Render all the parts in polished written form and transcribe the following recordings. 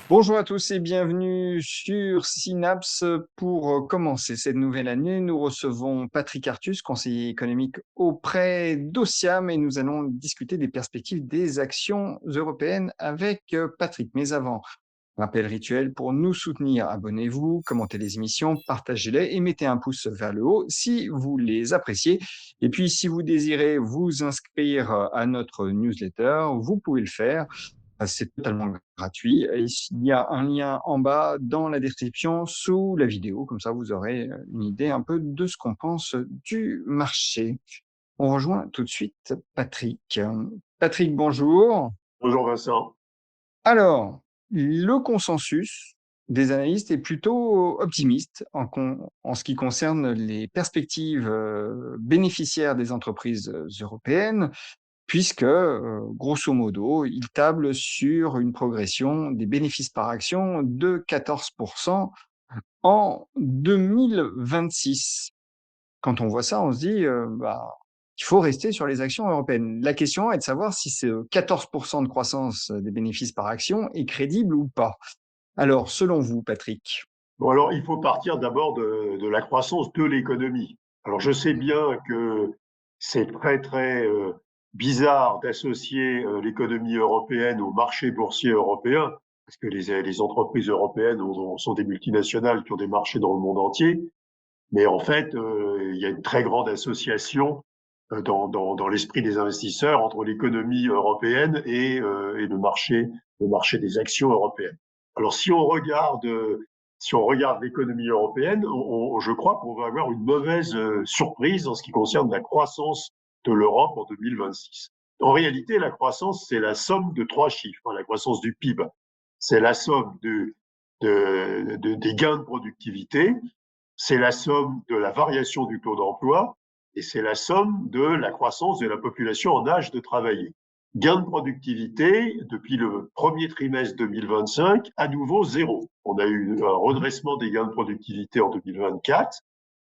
Bonjour à tous et bienvenue sur Synapse. Pour commencer cette nouvelle année, nous recevons Patrick Artus, conseiller économique auprès d'Ociam, et nous allons discuter des perspectives des actions européennes avec Patrick. Mais avant, rappel rituel pour nous soutenir, abonnez-vous, commentez les émissions, partagez-les et mettez un pouce vers le haut si vous les appréciez. Et puis, si vous désirez vous inscrire à notre newsletter, vous pouvez le faire. C'est totalement gratuit. Et il y a un lien en bas dans la description sous la vidéo. Comme ça, vous aurez une idée un peu de ce qu'on pense du marché. On rejoint tout de suite Patrick. Patrick, bonjour. Bonjour Vincent. Alors, le consensus des analystes est plutôt optimiste en ce qui concerne les perspectives bénéficiaires des entreprises européennes, puisque, grosso modo, ils tablent sur une progression des bénéfices par action de 14% en 2026. Quand on voit ça, on se dit, il faut rester sur les actions européennes. La question est de savoir si ce 14% de croissance des bénéfices par action est crédible ou pas. Alors, selon vous, Patrick? Bon, alors, il faut partir d'abord de la croissance de l'économie. Alors, je sais bien que c'est très bizarre d'associer l'économie européenne au marché boursier européen, parce que les entreprises européennes sont des multinationales qui ont des marchés dans le monde entier. Mais en fait, il y a une très grande association dans l'esprit des investisseurs entre l'économie européenne et le marché des actions européennes. Alors, si on regarde l'économie européenne, je crois qu'on va avoir une mauvaise surprise en ce qui concerne la croissance de l'Europe en 2026. En réalité, la croissance, c'est la somme de trois chiffres. La croissance du PIB, c'est la somme des gains de productivité, c'est la somme de la variation du taux d'emploi et c'est la somme de la croissance de la population en âge de travailler. Gain de productivité, depuis le premier trimestre 2025, à nouveau zéro. On a eu un redressement des gains de productivité en 2024,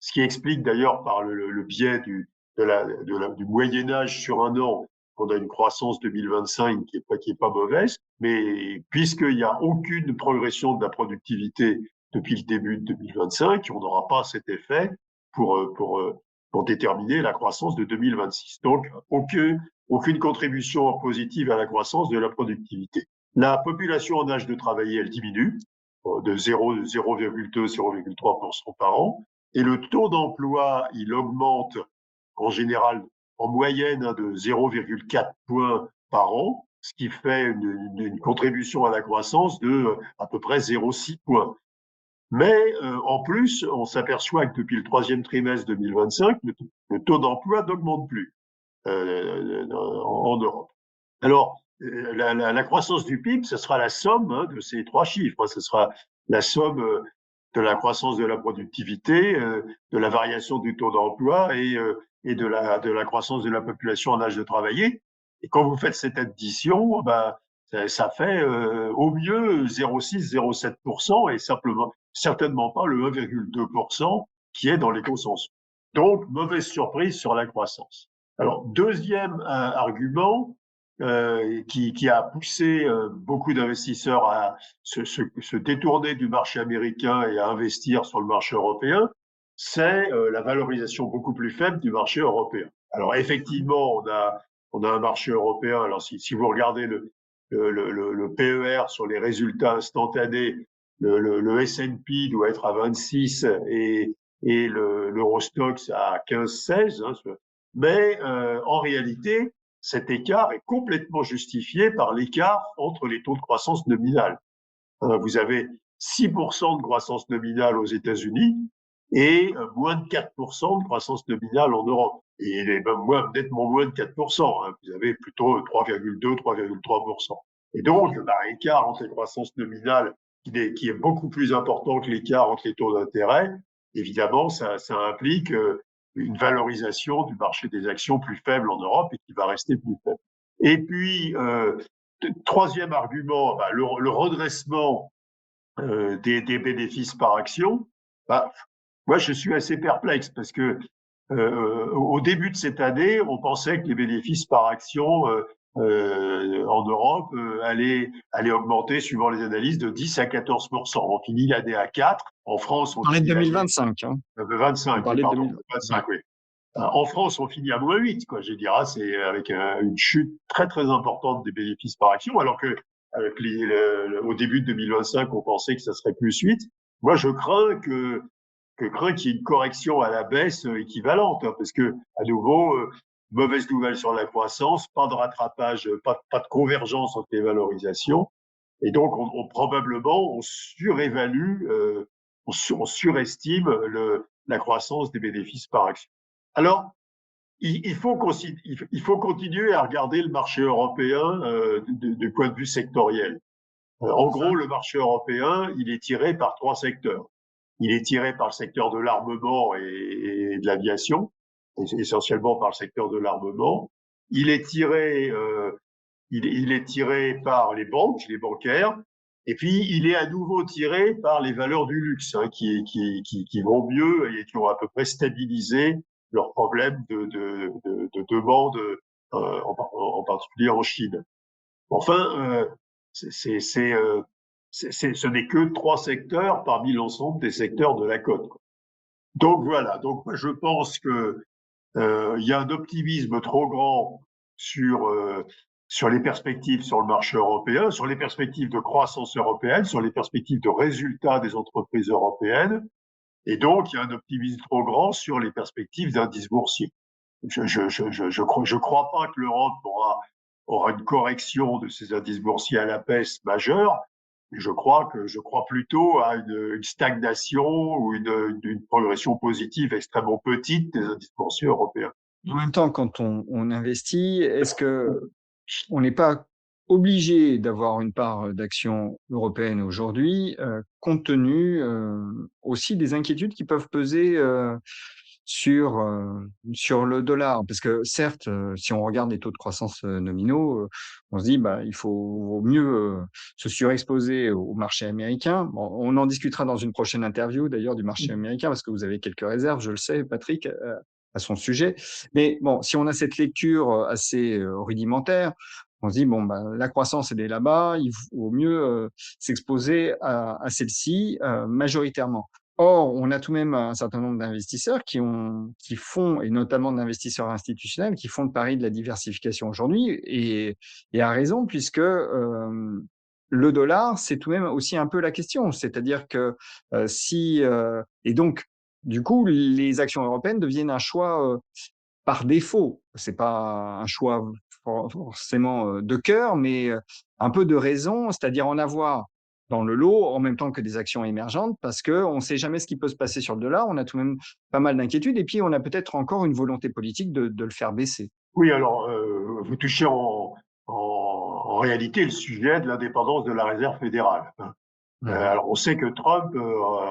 ce qui explique d'ailleurs par le biais du moyen âge sur un an qu'on a une croissance 2025 qui est pas mauvaise, mais puisqu'il n'y a aucune progression de la productivité depuis le début de 2025, on n'aura pas cet effet pour déterminer la croissance de 2026. Donc, aucune contribution positive à la croissance de la productivité. La population en âge de travailler, elle diminue de 0,2-0,3% par an. Et le taux d'emploi, il augmente en général en moyenne de 0,4 points par an, ce qui fait une contribution à la croissance de à peu près 0,6 points. Mais en plus, on s'aperçoit que depuis le troisième trimestre 2025, le taux d'emploi n'augmente plus en Europe. Alors, la croissance du PIB, ce sera la somme de ces trois chiffres. Ce sera la somme de la croissance de la productivité, de la variation du taux d'emploi et de la croissance de la population en âge de travailler. Et quand vous faites cette addition, ça fait au mieux 0,6-0,7% et certainement pas le 1,2% qui est dans les consensus. Donc, mauvaise surprise sur la croissance. Alors, deuxième argument qui a poussé beaucoup d'investisseurs à se détourner du marché américain et à investir sur le marché européen, c'est la valorisation beaucoup plus faible du marché européen. Alors, effectivement, on a un marché européen. Alors, si vous regardez le PER sur les résultats instantanés, le S&P doit être à 26 et l'Eurostoxx à 15-16. Mais en réalité, cet écart est complètement justifié par l'écart entre les taux de croissance nominale. Vous avez 6% de croissance nominale aux États-Unis et moins de 4% de croissance nominale en Europe. Et nettement moins de 4%. Vous avez plutôt 3,2, 3,3%. Et donc, l'écart entre les croissances nominales qui est beaucoup plus important que l'écart entre les taux d'intérêt, évidemment, ça implique une valorisation du marché des actions plus faible en Europe et qui va rester plus faible. Et puis, troisième argument, le redressement des bénéfices par action. Moi, je suis assez perplexe parce que au début de cette année, on pensait que les bénéfices par action en Europe allait augmenter, suivant les analyses, de 10 à 14%. On finit l'année à 4. En France, On on parlait de finit l'année 2025, hein. à On 25, oui, parlait de pardon, 2000. Ouais. 25, oui. En France, on finit à -8, quoi. Je dirais, c'est avec une chute très très importante des bénéfices par action, alors que avec au début de 2025, on pensait que ça serait +8. Moi, je crains qu'il y ait une correction à la baisse équivalente, hein, parce que à nouveau, mauvaise nouvelle sur la croissance, pas de rattrapage, pas de convergence entre les valorisations, et donc probablement on surévalue, on surestime la croissance des bénéfices par action. Alors, il faut continuer à regarder le marché européen du point de vue sectoriel. En gros, le marché européen, il est tiré par trois secteurs. Il est tiré par le secteur de l'armement et de l'aviation, essentiellement par le secteur de l'armement. Il est tiré, il est tiré par les banques, les bancaires, et puis il est à nouveau tiré par les valeurs du luxe, hein, qui vont mieux et qui ont à peu près stabilisé leurs problèmes de demande, en particulier en Chine. Enfin, ce n'est que trois secteurs parmi l'ensemble des secteurs de la côte. Donc voilà. Donc moi je pense que il y a un optimisme trop grand sur sur les perspectives sur le marché européen, sur les perspectives de croissance européenne, sur les perspectives de résultats des entreprises européennes, et donc il y a un optimisme trop grand sur les perspectives d'indices boursiers. Je crois pas que l'Europe aura une correction de ses indices boursiers à la baisse majeure. Je crois plutôt à une stagnation ou une progression positive extrêmement petite des indices boursiers européens. En même temps, quand on investit, est-ce que on n'est pas obligé d'avoir une part d'actions européennes aujourd'hui, compte tenu, aussi des inquiétudes qui peuvent peser, sur le dollar? Parce que certes, si on regarde les taux de croissance, nominaux, on se dit: «Bah, vaut mieux, se surexposer au marché américain». Bon, on en discutera dans une prochaine interview d'ailleurs du marché américain parce que vous avez quelques réserves, je le sais Patrick, à son sujet. Mais bon, si on a cette lecture, assez, rudimentaire, on se dit: «Bon, bah, la croissance, elle est là-bas, il vaut mieux, s'exposer à celle-ci, majoritairement». Or, on a tout de même un certain nombre d'investisseurs qui font et notamment d'investisseurs institutionnels, qui font le pari de la diversification aujourd'hui et à raison puisque, le dollar, c'est tout de même aussi un peu la question. C'est-à-dire que, si, et donc du coup, les actions européennes deviennent un choix, par défaut. C'est pas un choix forcément, de cœur, mais, un peu de raison, c'est-à-dire en avoir dans le lot en même temps que des actions émergentes parce qu'on ne sait jamais ce qui peut se passer sur le dollar. On a tout de même pas mal d'inquiétudes et puis on a peut-être encore une volonté politique de le faire baisser. Oui, alors vous touchez en réalité le sujet de l'indépendance de la réserve fédérale, hein. Mmh. Alors on sait que Trump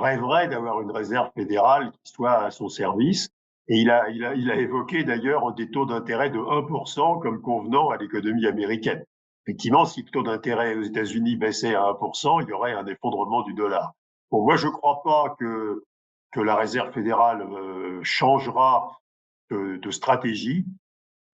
rêverait d'avoir une réserve fédérale qui soit à son service, et il a évoqué d'ailleurs des taux d'intérêt de 1% comme convenant à l'économie américaine. Effectivement, si le taux d'intérêt aux États-Unis baissait à 1%, il y aurait un effondrement du dollar. Bon, moi je ne crois pas que la réserve fédérale changera de stratégie.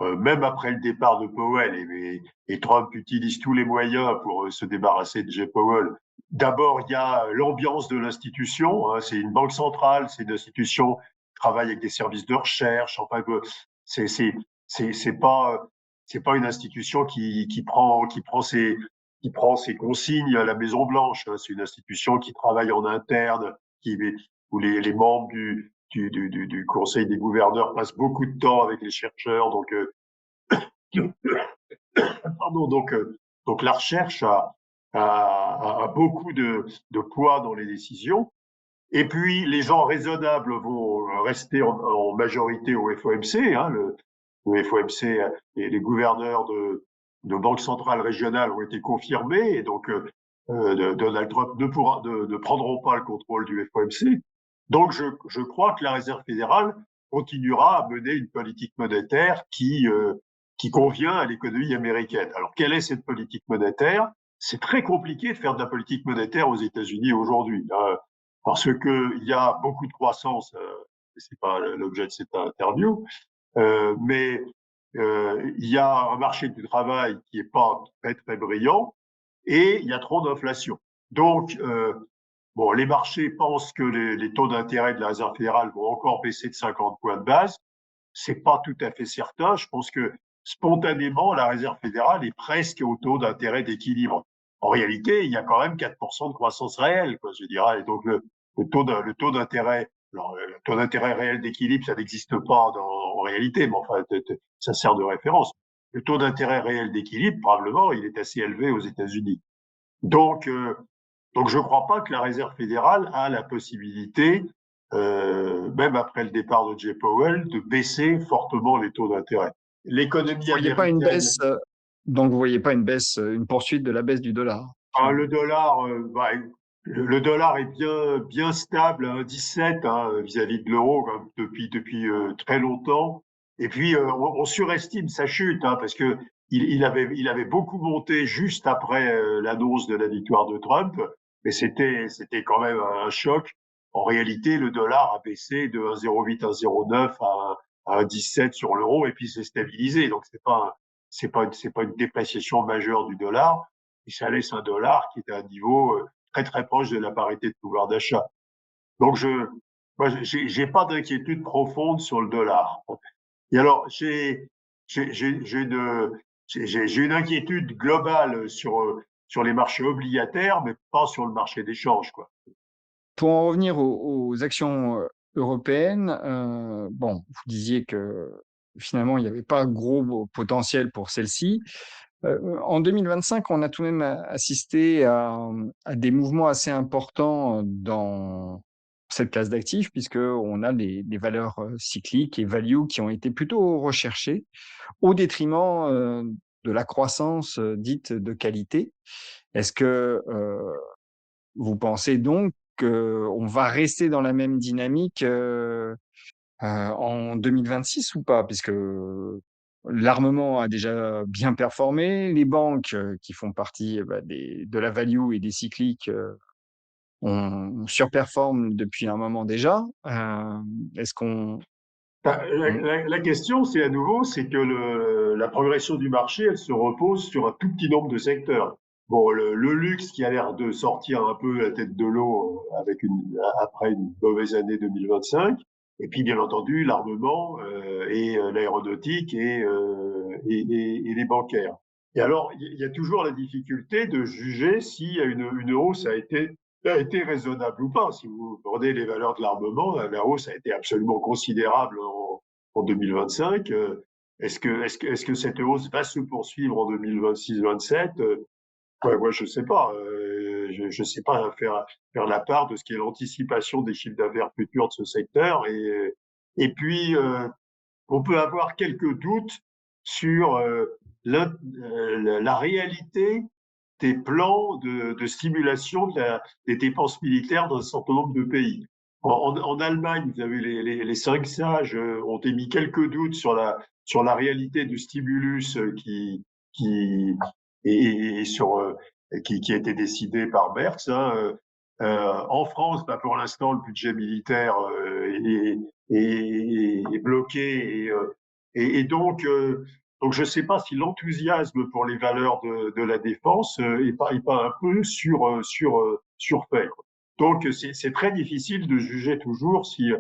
Même après le départ de Powell, et Trump utilise tous les moyens pour se débarrasser de Jay Powell. D'abord, il y a l'ambiance de l'institution, hein, c'est une banque centrale, c'est une institution qui travaille avec des services de recherche. Enfin, c'est c'est c'est pas une institution qui prend ses consignes à la Maison Blanche, hein. C'est une institution qui travaille en interne, où les membres du Conseil des gouverneurs passent beaucoup de temps avec les chercheurs. Pardon, donc la recherche a beaucoup de poids dans les décisions. Et puis, les gens raisonnables vont rester en majorité au FOMC, hein. Le FOMC, les gouverneurs de banques centrales régionales ont été confirmés, et donc Donald Trump ne prendront pas le contrôle du FOMC. Donc, je crois que la Réserve fédérale continuera à mener une politique monétaire qui convient à l'économie américaine. Alors, quelle est cette politique monétaire? C'est très compliqué de faire de la politique monétaire aux États-Unis aujourd'hui, hein, parce que il y a beaucoup de croissance. C'est pas l'objet de cette interview, mais il y a un marché du travail qui est pas très très brillant et il y a trop d'inflation. Donc, bon, les marchés pensent que les taux d'intérêt de la Réserve fédérale vont encore baisser de 50 points de base. C'est pas tout à fait certain. Je pense que spontanément, la Réserve fédérale est presque au taux d'intérêt d'équilibre. En réalité, il y a quand même 4% de croissance réelle, quoi, je dirais. Et donc, le taux d'intérêt, alors, le taux d'intérêt réel d'équilibre, ça n'existe pas en réalité, mais enfin, ça sert de référence. Le taux d'intérêt réel d'équilibre, probablement, il est assez élevé aux États-Unis. Donc, donc je ne crois pas que la Réserve fédérale a la possibilité, même après le départ de Jay Powell, de baisser fortement les taux d'intérêt. Vous L'économie voyez pas une américaine, baisse, donc vous voyez pas une baisse, une poursuite de la baisse du dollar, le finalement. dollar, le dollar est bien stable à 1,17 vis-à-vis de l'euro depuis très longtemps. Et puis on surestime sa chute parce que il avait beaucoup monté juste après l'annonce de la victoire de Trump, mais c'était quand même un choc. En réalité, le dollar a baissé de 1,08 1,09 à 1,17 sur l'euro et puis s'est stabilisé. Donc c'est pas une dépréciation majeure du dollar et ça laisse un dollar qui est à un niveau très très proche de la parité de pouvoir d'achat. Donc moi, j'ai pas d'inquiétude profonde sur le dollar. Et alors, j'ai une inquiétude globale sur les marchés obligataires, mais pas sur le marché d'échange, quoi. Pour en revenir aux actions, européennes, bon, vous disiez que finalement il n'y avait pas gros potentiel pour celles-ci. En 2025, on a tout de même assisté à des mouvements assez importants dans cette classe d'actifs, puisqu'on a les valeurs cycliques et value qui ont été plutôt recherchées, au détriment de la croissance dite de qualité. Est-ce que vous pensez donc qu'on va rester dans la même dynamique en 2026 ou pas? Puisque l'armement a déjà bien performé, les banques qui font partie de la value et des cycliques on surperforme depuis un moment déjà. Est-ce qu'on... on- La question, c'est à nouveau, c'est que la progression du marché, elle se repose sur un tout petit nombre de secteurs. Bon, le luxe qui a l'air de sortir un peu la tête de l'eau après une mauvaise année 2025, et puis bien entendu l'armement et l'aéronautique et les bancaires. Et alors, il y a toujours la difficulté de juger si une hausse a été raisonnable ou pas. Si vous prenez les valeurs de l'armement, la hausse a été absolument considérable en 2025. Est-ce que cette hausse va se poursuivre en 2026-27? Ouais, moi, je sais pas. Je sais pas faire la part de ce qui est l'anticipation des chiffres d'affaires futurs de ce secteur. Et puis, on peut avoir quelques doutes sur la réalité des plans de stimulation des dépenses militaires dans un certain nombre de pays. En Allemagne, vous avez les cinq sages ont émis quelques doutes sur la réalité du stimulus qui et sur qui a été décidé par Merz. En France, bah, pour l'instant, le budget militaire est bloqué et donc je ne sais pas si l'enthousiasme pour les valeurs de la défense est pas un peu surfait. Donc c'est très difficile de juger toujours si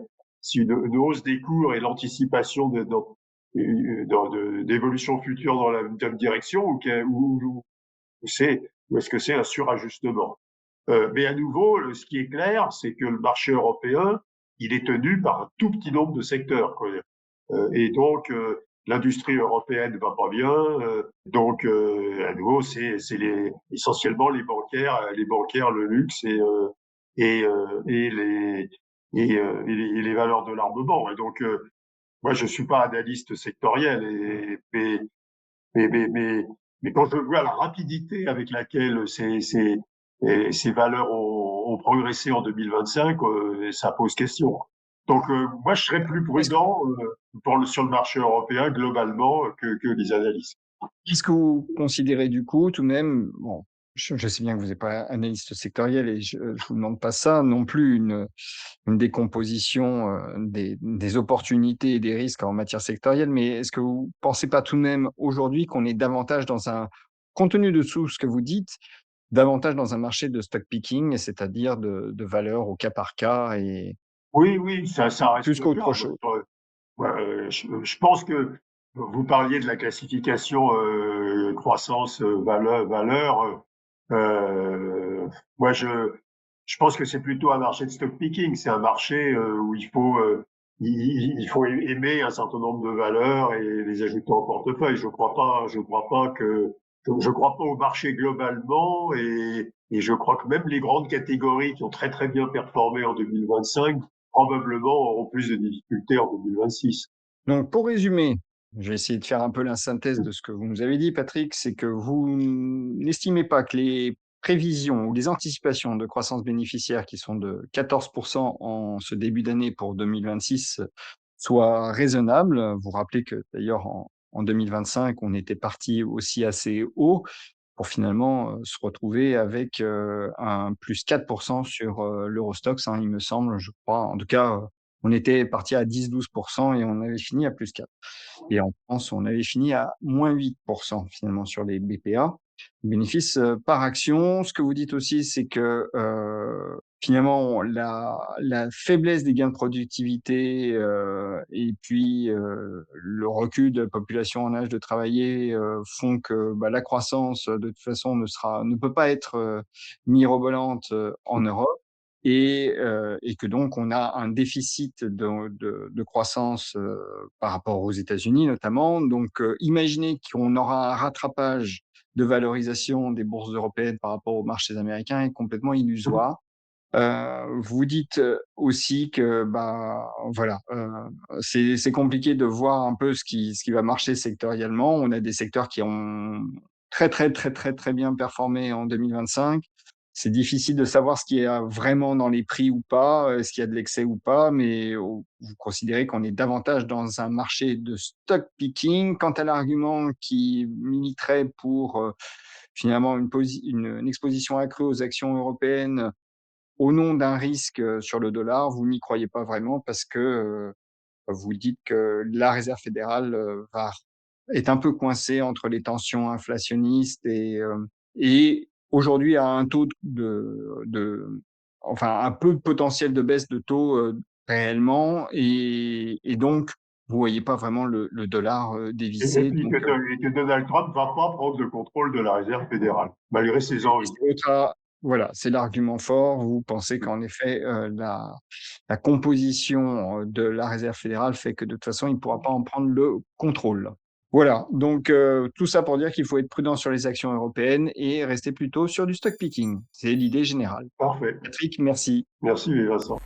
une hausse des cours et l'anticipation d'évolution future dans la même direction ou est-ce que c'est un surajustement. Mais à nouveau, ce qui est clair, c'est que le marché européen, il est tenu par un tout petit nombre de secteurs, quoi. Et donc, l'industrie européenne va pas bien. À nouveau, essentiellement les bancaires, le luxe et les valeurs de l'armement. Et donc, moi, je suis pas analyste sectoriel, mais, mais, mais, mais quand je vois la rapidité avec laquelle ces valeurs ont progressé en 2025, ça pose question. Donc, moi, je serais plus Est-ce prudent sur le marché européen globalement que les analystes. est-ce que vous considérez du coup tout de même, bon, Je sais bien que vous n'êtes pas analyste sectoriel et je vous demande pas ça non plus, une décomposition, des opportunités et des risques en matière sectorielle. Mais est-ce que vous pensez pas tout de même aujourd'hui qu'on est davantage dans un compte tenu de tout ce que vous dites, davantage dans un marché de stock picking, c'est-à-dire de valeurs au cas par cas et Oui, oui, ça reste plus le qu'autre cas. chose? Ouais, je pense que vous parliez de la classification, croissance, valeur, moi je pense que c'est plutôt un marché de stock picking. C'est un marché, où il faut aimer un certain nombre de valeurs et les ajouter en portefeuille. Je crois pas au marché globalement et je crois que même les grandes catégories qui ont très, très bien performé en 2025 probablement auront plus de difficultés en 2026. Donc pour résumer, je vais essayer de faire un peu la synthèse de ce que vous nous avez dit, Patrick, c'est que vous n'estimez pas que les prévisions ou les anticipations de croissance bénéficiaire qui sont de 14 en ce début d'année pour 2026 soient raisonnables. Vous rappelez que d'ailleurs en 2025, on était parti aussi assez haut pour finalement, se retrouver avec, un plus 4 sur, l'Euro Stoxx, hein, il me semble, je crois. En tout cas, on était parti à 10-12 et on avait fini à +4. Et en France, on avait fini à -8 finalement sur les BPA, bénéfices, par action. Ce que vous dites aussi, c'est que, finalement la faiblesse des gains de productivité, et puis, le recul de la population en âge de travailler, font que, bah, la croissance, de toute façon ne peut pas être, mirobolante, en Europe et que donc on a un déficit de croissance, par rapport aux États-Unis notamment. Donc, imaginer qu'on aura un rattrapage de valorisation des bourses européennes par rapport aux marchés américains est complètement illusoire. Vous dites, aussi que, bah, voilà, c'est compliqué de voir un peu ce qui va marcher sectoriellement. On a des secteurs qui ont très, très, très, très, très bien performé en 2025. C'est difficile de savoir ce qu'il y a vraiment dans les prix ou pas, est-ce qu'il y a de l'excès ou pas, mais vous considérez qu'on est davantage dans un marché de stock picking. Quant à l'argument qui militerait pour, finalement une exposition accrue aux actions européennes, au nom d'un risque, sur le dollar, vous n'y croyez pas vraiment parce que, vous dites que la réserve fédérale, va est un peu coincée entre les tensions inflationnistes et aujourd'hui a un taux enfin, un peu de potentiel de baisse de taux, réellement et donc vous voyez pas vraiment le dollar, Et dévisser puis donc et que Donald Trump ne va pas prendre le contrôle de la réserve fédérale, malgré ses et envies. c'est votre voilà, c'est l'argument fort. Vous pensez qu'en effet, la composition, de la réserve fédérale fait que de toute façon, il ne pourra pas en prendre le contrôle. Voilà, donc tout ça pour dire qu'il faut être prudent sur les actions européennes et rester plutôt sur du stock picking. C'est l'idée générale. Parfait. Patrick, merci. Merci Vincent.